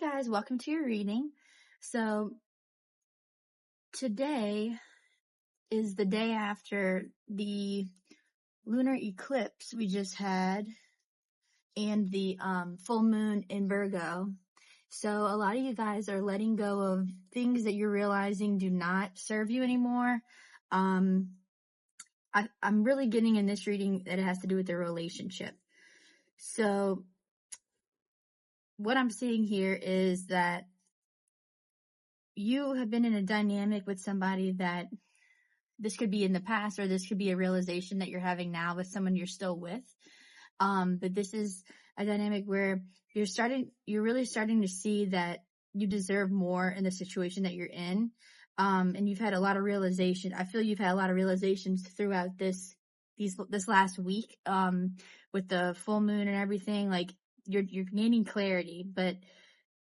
guys, welcome to your reading. So today is the day after the lunar eclipse we just had and the full moon in Virgo. So a lot of you guys are letting go of things that you're realizing do not serve you anymore. I'm really getting in this reading that it has to do with the relationship. So what I'm seeing here is that you have been in a dynamic with somebody that this could be in the past, or this could be a realization that you're having now with someone you're still with. But this is a dynamic where you're really starting to see that you deserve more in the situation that you're in. And you've had a lot of realization. I feel you've had a lot of realizations throughout this last week, with the full moon and everything. Like you're gaining clarity, but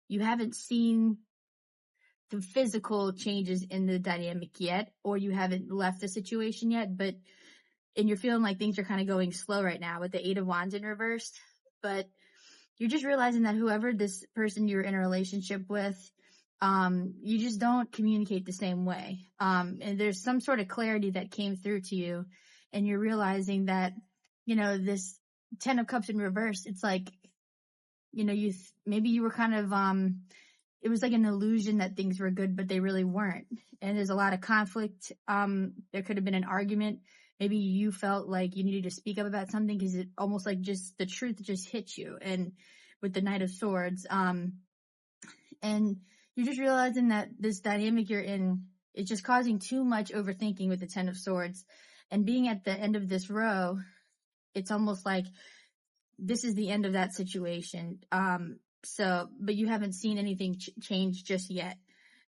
you haven't seen the physical changes in the dynamic yet, or you haven't left the situation yet, and you're feeling like things are kind of going slow right now with the 8 of Wands in reverse. But you're just realizing that whoever this person you're in a relationship with, you just don't communicate the same way. And there's some sort of clarity that came through to you, and you're realizing that, this 10 of Cups in reverse, it's like, maybe you were kind of, it was like an illusion that things were good, but they really weren't. And there's a lot of conflict. There could have been an argument. Maybe you felt like you needed to speak up about something because it almost like just the truth just hit you. And with the Knight of Swords, and you're just realizing that this dynamic you're in is just causing too much overthinking with the 10 of Swords. And being at the end of this row, it's almost like this is the end of that situation. But you haven't seen anything change just yet.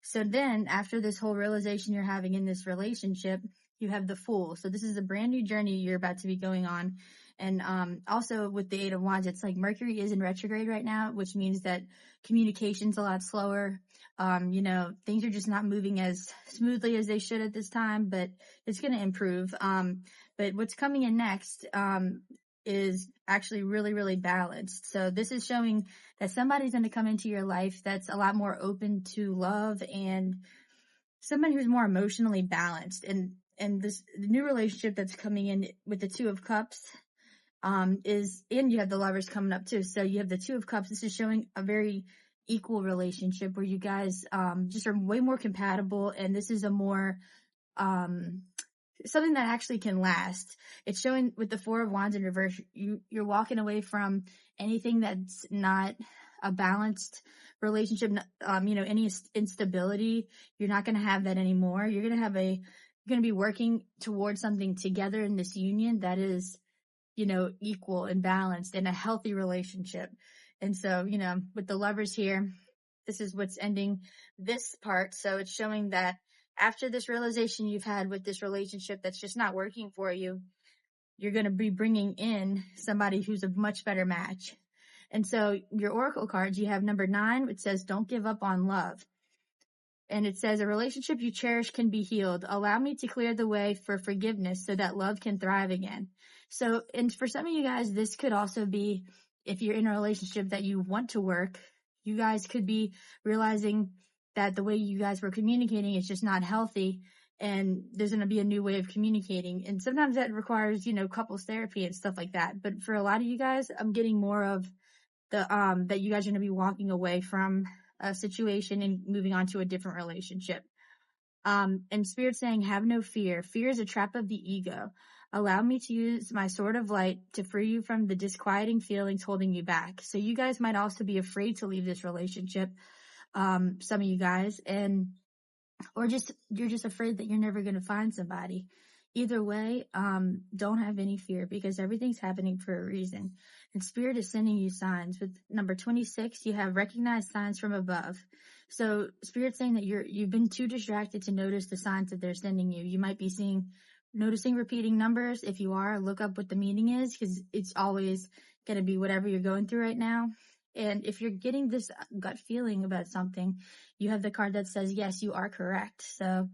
So then after this whole realization you're having in this relationship, you have the Fool. So this is a brand new journey you're about to be going on. And also with the 8 of Wands, it's like Mercury is in retrograde right now, which means that communication's a lot slower. Things are just not moving as smoothly as they should at this time, but it's going to improve. But what's coming in next is actually really, really balanced. So this is showing that somebody's going to come into your life that's a lot more open to love, and somebody who's more emotionally balanced. And this new relationship that's coming in with the 2 of Cups, and you have the Lovers coming up too. So you have the 2 of Cups. This is showing a very equal relationship where you guys, just are way more compatible. And this is a more, something that actually can last. It's showing with the 4 of Wands in reverse, you're walking away from anything that's not a balanced relationship, any instability. You're not going to have that anymore. You're going to be working towards something together in this union that is, equal and balanced and a healthy relationship. And so, with the Lovers here, this is what's ending this part. So it's showing that after this realization you've had with this relationship that's just not working for you, you're going to be bringing in somebody who's a much better match. And so your Oracle cards, you have number 9, which says, don't give up on love. And it says, a relationship you cherish can be healed. Allow me to clear the way for forgiveness so that love can thrive again. So, and for some of you guys, this could also be, if you're in a relationship that you want to work, you guys could be realizing that the way you guys were communicating is just not healthy, and there's going to be a new way of communicating. And sometimes that requires, couples therapy and stuff like that. But for a lot of you guys, I'm getting more of the, that you guys are going to be walking away from a situation and moving on to a different relationship. And Spirit saying, have no fear. Fear is a trap of the ego. Allow me to use my sword of light to free you from the disquieting feelings holding you back. So you guys might also be afraid to leave this relationship. Some of you guys, or you're just afraid that you're never going to find somebody. Either way, don't have any fear, because everything's happening for a reason. And Spirit is sending you signs. With number 26, you have recognized signs from above. So Spirit's saying that you've been too distracted to notice the signs that they're sending you. You might be noticing repeating numbers. If you are, look up what the meaning is, because it's always going to be whatever you're going through right now. And if you're getting this gut feeling about something, you have the card that says, yes, you are correct. So,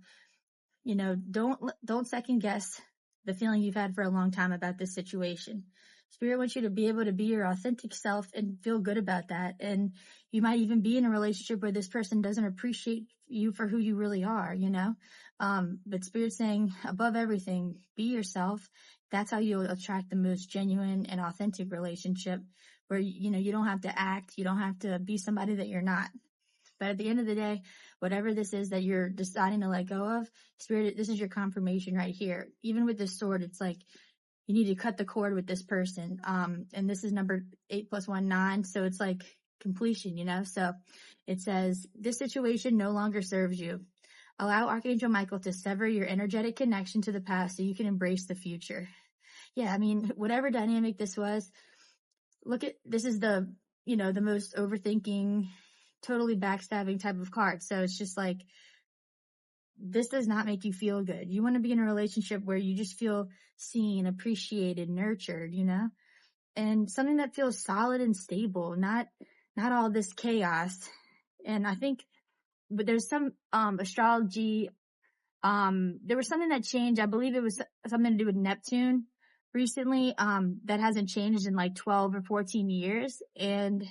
don't second guess the feeling you've had for a long time about this situation. Spirit wants you to be able to be your authentic self and feel good about that. And you might even be in a relationship where this person doesn't appreciate you for who you really are, you know? But Spirit's saying, above everything, be yourself. That's how you'll attract the most genuine and authentic relationship where, you know, you don't have to act. You don't have to be somebody that you're not. But at the end of the day, whatever this is that you're deciding to let go of, Spirit, this is your confirmation right here. Even with this sword, it's like, you need to cut the cord with this person. And this is number 8 + 1, 9. So it's like completion, you know? So it says, this situation no longer serves you. Allow Archangel Michael to sever your energetic connection to the past so you can embrace the future. Yeah, I mean, whatever dynamic this was, look at, this is the, you know, the most overthinking, totally backstabbing type of card. So it's just like, this does not make you feel good. You want to be in a relationship where you just feel seen, appreciated, nurtured, you know, and something that feels solid and stable, not all this chaos. And I think, but there's some, astrology, there was something that changed. I believe it was something to do with Neptune recently, that hasn't changed in like 12 or 14 years. And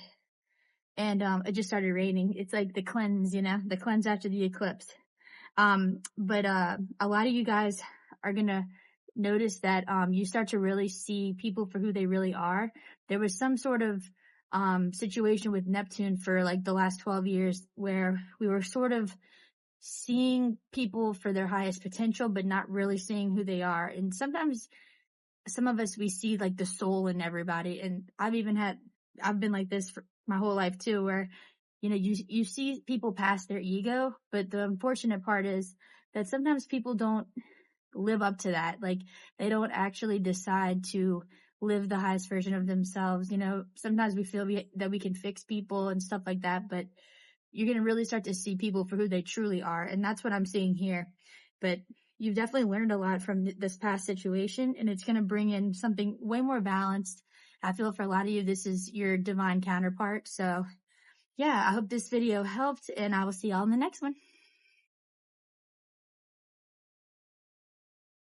it just started raining. It's like the cleanse, you know, the cleanse after the eclipse. But a lot of you guys are gonna notice that you start to really see people for who they really are. There was some sort of situation with Neptune for like the last 12 years where we were sort of seeing people for their highest potential, but not really seeing who they are. And sometimes some of us, we see like the soul in everybody. And I've been like this for my whole life too, where, you know, you see people past their ego, but the unfortunate part is that sometimes people don't live up to that. Like, they don't actually decide to live the highest version of themselves. You know, sometimes we feel that we can fix people and stuff like that, but you're going to really start to see people for who they truly are. And that's what I'm seeing here. But you've definitely learned a lot from this past situation, and it's going to bring in something way more balanced. I feel for a lot of you, this is your divine counterpart. So yeah, I hope this video helped, and I will see y'all in the next one.